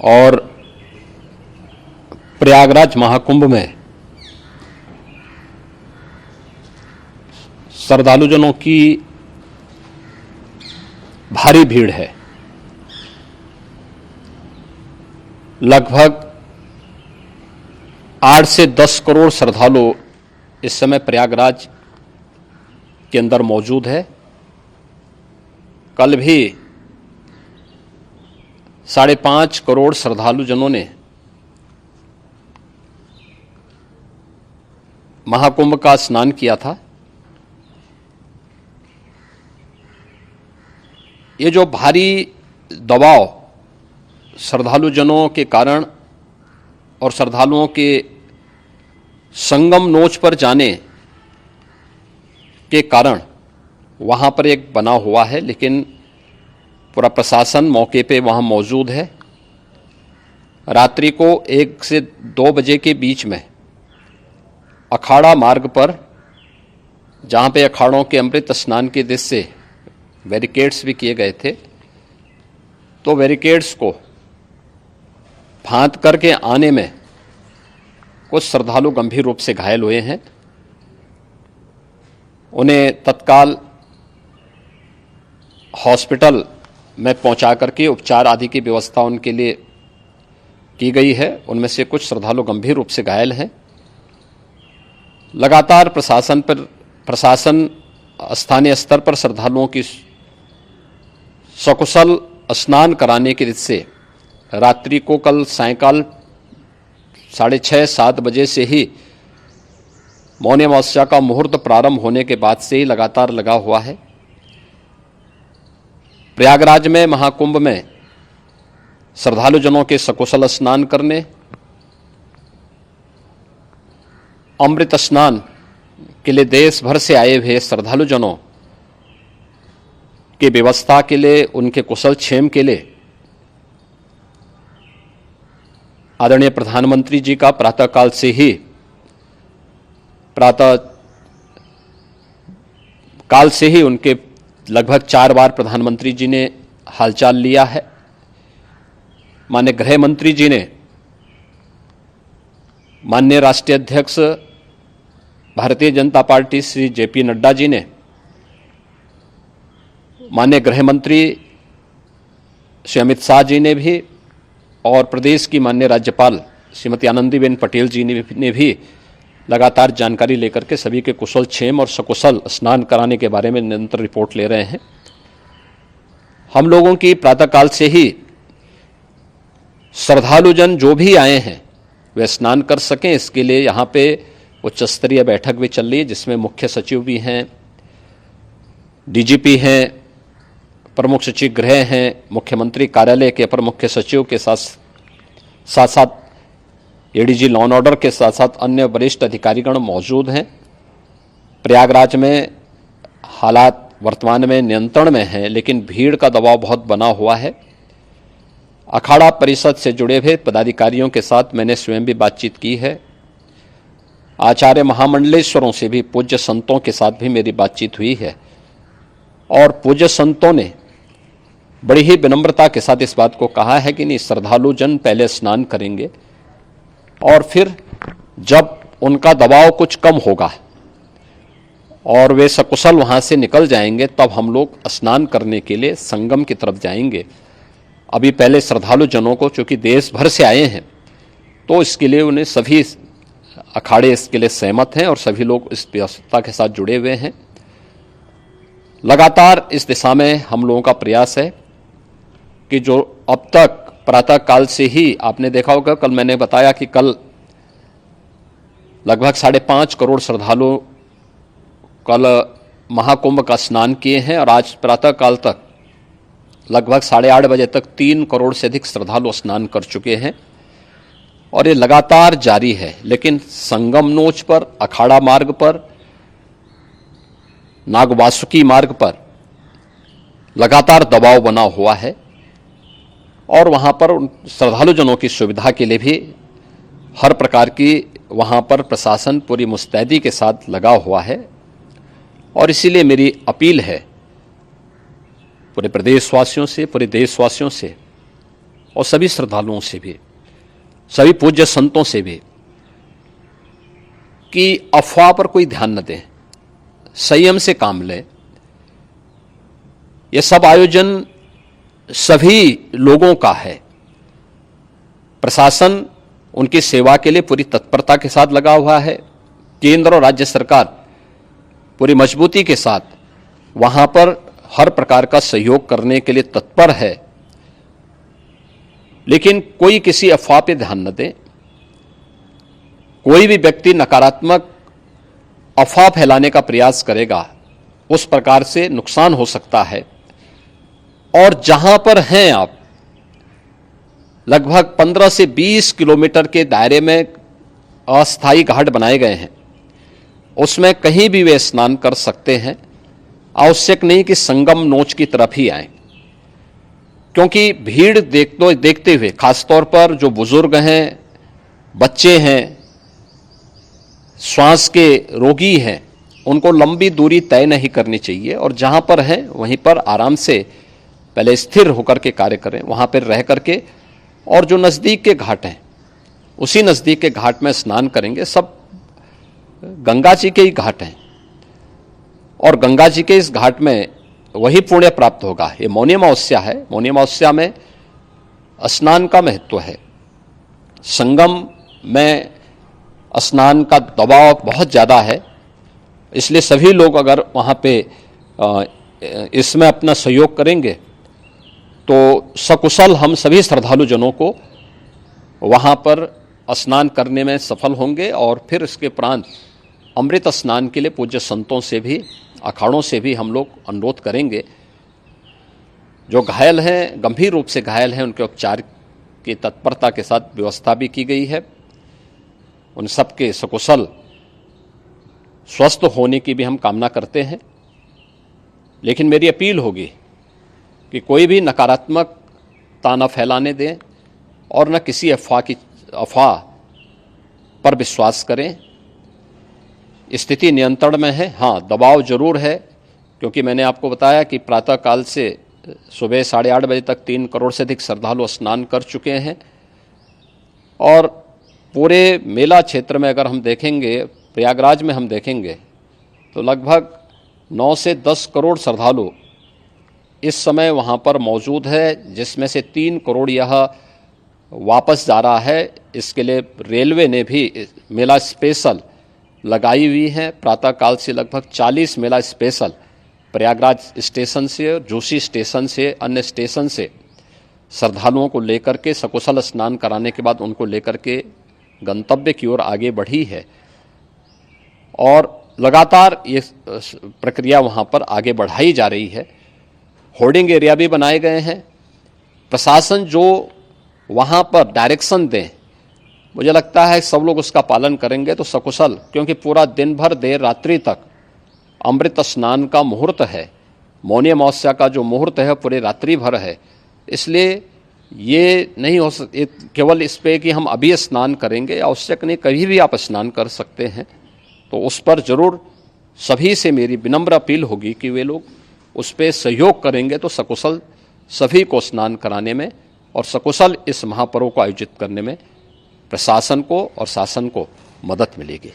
और प्रयागराज महाकुंभ में श्रद्धालुजनों की भारी भीड़ है। लगभग 8 से 10 करोड़ श्रद्धालु इस समय प्रयागराज के अंदर मौजूद है। कल भी 5.5 करोड़ श्रद्धालुजनों ने महाकुंभ का स्नान किया था। ये जो भारी दबाव श्रद्धालुजनों के कारण और श्रद्धालुओं के संगम नोच पर जाने के कारण वहां पर एक बना हुआ है, लेकिन पूरा प्रशासन मौके पे वहां मौजूद है। रात्रि को 1 से 2 बजे के बीच में अखाड़ा मार्ग पर, जहां पे अखाड़ों के अमृत स्नान के दृश्य से बैरिकेड्स भी किए गए थे, तो बैरिकेड्स को फांद करके आने में कुछ श्रद्धालु गंभीर रूप से घायल हुए हैं। उन्हें तत्काल हॉस्पिटल में पहुंचा करके उपचार आदि की व्यवस्था उनके लिए की गई है। उनमें से कुछ श्रद्धालु गंभीर रूप से घायल हैं। लगातार प्रशासन स्थानीय स्तर पर श्रद्धालुओं की सकुशल स्नान कराने के दृष्टि से रात्रि को कल सायंकाल 6:30-7 बजे से ही मौनी अमावस्या का मुहूर्त प्रारंभ होने के बाद से ही लगातार लगा हुआ है। प्रयागराज में महाकुंभ में श्रद्धालुजनों के सकुशल स्नान करने, अमृत स्नान के लिए देश भर से आए हुए श्रद्धालुजनों की व्यवस्था के लिए, उनके कुशल क्षेम के लिए आदरणीय प्रधानमंत्री जी का प्रातःकाल से ही उनके लगभग 4 बार प्रधानमंत्री जी ने हालचाल लिया है। माननीय गृह मंत्री जी ने, माननीय राष्ट्रीय अध्यक्ष भारतीय जनता पार्टी श्री जेपी नड्डा जी ने, माननीय गृह मंत्री श्री अमित शाह जी ने भी, और प्रदेश की माननीय राज्यपाल श्रीमती आनंदीबेन पटेल जी ने भी लगातार जानकारी लेकर के सभी के कुशल क्षेम और सकुशल स्नान कराने के बारे में निरंतर रिपोर्ट ले रहे हैं। हम लोगों की प्रातःकाल से ही श्रद्धालुजन जो भी आए हैं वे स्नान कर सकें, इसके लिए यहाँ पे उच्च स्तरीय बैठक भी चल रही है, जिसमें मुख्य सचिव भी हैं, डीजीपी हैं, प्रमुख सचिव गृह हैं, मुख्यमंत्री कार्यालय के अपर मुख्य सचिव के साथ एडीजी लॉ एंड ऑर्डर के साथ साथ अन्य वरिष्ठ अधिकारीगण मौजूद हैं। प्रयागराज में हालात वर्तमान में नियंत्रण में हैं, लेकिन भीड़ का दबाव बहुत बना हुआ है। अखाड़ा परिषद से जुड़े हुए पदाधिकारियों के साथ मैंने स्वयं भी बातचीत की है। आचार्य महामंडलेश्वरों से भी, पूज्य संतों के साथ भी मेरी बातचीत हुई है, और पूज्य संतों ने बड़ी ही विनम्रता के साथ इस बात को कहा है कि नहीं, श्रद्धालुजन पहले स्नान करेंगे और फिर जब उनका दबाव कुछ कम होगा और वे सकुशल वहां से निकल जाएंगे, तब हम लोग स्नान करने के लिए संगम की तरफ जाएंगे। अभी पहले श्रद्धालुजनों को, चूंकि देश भर से आए हैं, तो इसके लिए उन्हें सभी अखाड़े इसके लिए सहमत हैं और सभी लोग इस व्यवस्था के साथ जुड़े हुए हैं। लगातार इस दिशा में हम लोगों का प्रयास है कि जो अब तक प्रातःकाल से ही आपने देखा होगा, कल मैंने बताया कि कल लगभग 5.5 करोड़ श्रद्धालु कल महाकुंभ का स्नान किए हैं, और आज प्रातःकाल तक लगभग 8:30 बजे तक 3 करोड़ से अधिक श्रद्धालु स्नान कर चुके हैं, और ये लगातार जारी है। लेकिन संगम नोच पर, अखाड़ा मार्ग पर, नागवासुकी मार्ग पर लगातार दबाव बना हुआ है, और वहां पर श्रद्धालुजनों की सुविधा के लिए भी हर प्रकार की वहां पर प्रशासन पूरी मुस्तैदी के साथ लगा हुआ है। और इसीलिए मेरी अपील है पूरे प्रदेशवासियों से, पूरे देशवासियों से, और सभी श्रद्धालुओं से भी, सभी पूज्य संतों से भी, कि अफवाह पर कोई ध्यान न दें, संयम से काम लें। यह सब आयोजन सभी लोगों का है। प्रशासन उनकी सेवा के लिए पूरी तत्परता के साथ लगा हुआ है। केंद्र और राज्य सरकार पूरी मजबूती के साथ वहां पर हर प्रकार का सहयोग करने के लिए तत्पर है। लेकिन कोई किसी अफवाह पे ध्यान न दे। कोई भी व्यक्ति नकारात्मक अफवाह फैलाने का प्रयास करेगा, उस प्रकार से नुकसान हो सकता है। और जहां पर हैं आप, लगभग 15 से 20 किलोमीटर के दायरे में अस्थायी घाट बनाए गए हैं, उसमें कहीं भी वे स्नान कर सकते हैं। आवश्यक नहीं कि संगम नोच की तरफ ही आए, क्योंकि भीड़ देखते हुए, खासतौर पर जो बुजुर्ग हैं, बच्चे हैं, श्वास के रोगी हैं, उनको लंबी दूरी तय नहीं करनी चाहिए। और जहां पर हैं वहीं पर आराम से पहले स्थिर होकर के कार्य करें, वहां पर रह करके। और जो नजदीक के घाट हैं, उसी नजदीक के घाट में स्नान करेंगे। सब गंगा जी के ही घाट हैं और गंगा जी के इस घाट में वही पुण्य प्राप्त होगा। ये मौनी अमावस्या है। मौनी अमावस्या में स्नान का महत्व है। संगम में स्नान का दबाव बहुत ज़्यादा है, इसलिए सभी लोग अगर वहाँ पे इसमें अपना सहयोग करेंगे तो सकुशल हम सभी श्रद्धालु जनों को वहाँ पर स्नान करने में सफल होंगे। और फिर इसके उपरांत अमृत स्नान के लिए पूज्य संतों से भी, अखाड़ों से भी हम लोग अनुरोध करेंगे। जो घायल हैं, गंभीर रूप से घायल हैं, उनके उपचार की तत्परता के साथ व्यवस्था भी की गई है। उन सबके सकुशल स्वस्थ होने की भी हम कामना करते हैं। लेकिन मेरी अपील होगी कि कोई भी नकारात्मकता न फैलाने दें और न किसी अफवाह पर विश्वास करें। स्थिति नियंत्रण में है। हाँ, दबाव जरूर है, क्योंकि मैंने आपको बताया कि प्रातःकाल से सुबह 8:30 बजे तक 3 करोड़ से अधिक श्रद्धालु स्नान कर चुके हैं। और पूरे मेला क्षेत्र में अगर हम देखेंगे, प्रयागराज में हम देखेंगे, तो लगभग 9 से 10 करोड़ श्रद्धालु इस समय वहाँ पर मौजूद है, जिसमें से 3 करोड़ यह वापस जा रहा है। इसके लिए रेलवे ने भी मेला स्पेशल लगाई हुई है। प्रातःकाल से लगभग 40 मेला स्पेशल प्रयागराज स्टेशन से, जोशी स्टेशन से, अन्य स्टेशन से श्रद्धालुओं को लेकर के सकुशल स्नान कराने के बाद उनको लेकर के गंतव्य की ओर आगे बढ़ी है। और लगातार ये प्रक्रिया वहाँ पर आगे बढ़ाई जा रही है। होर्डिंग एरिया भी बनाए गए हैं। प्रशासन जो वहाँ पर डायरेक्शन दें, मुझे लगता है सब लोग उसका पालन करेंगे तो सकुशल, क्योंकि पूरा दिन भर देर रात्रि तक अमृत स्नान का मुहूर्त है। मौनी अमावस्या का जो मुहूर्त है पूरे रात्रि भर है। इसलिए ये नहीं हो केवल इस पे कि हम अभी स्नान करेंगे, आवश्यक नहीं, कभी भी आप स्नान कर सकते हैं। तो उस पर जरूर सभी से मेरी विनम्र अपील होगी कि वे लोग उस पर सहयोग करेंगे तो सकुशल सभी को स्नान कराने में और सकुशल इस महापर्व को आयोजित करने में प्रशासन को और शासन को मदद मिलेगी।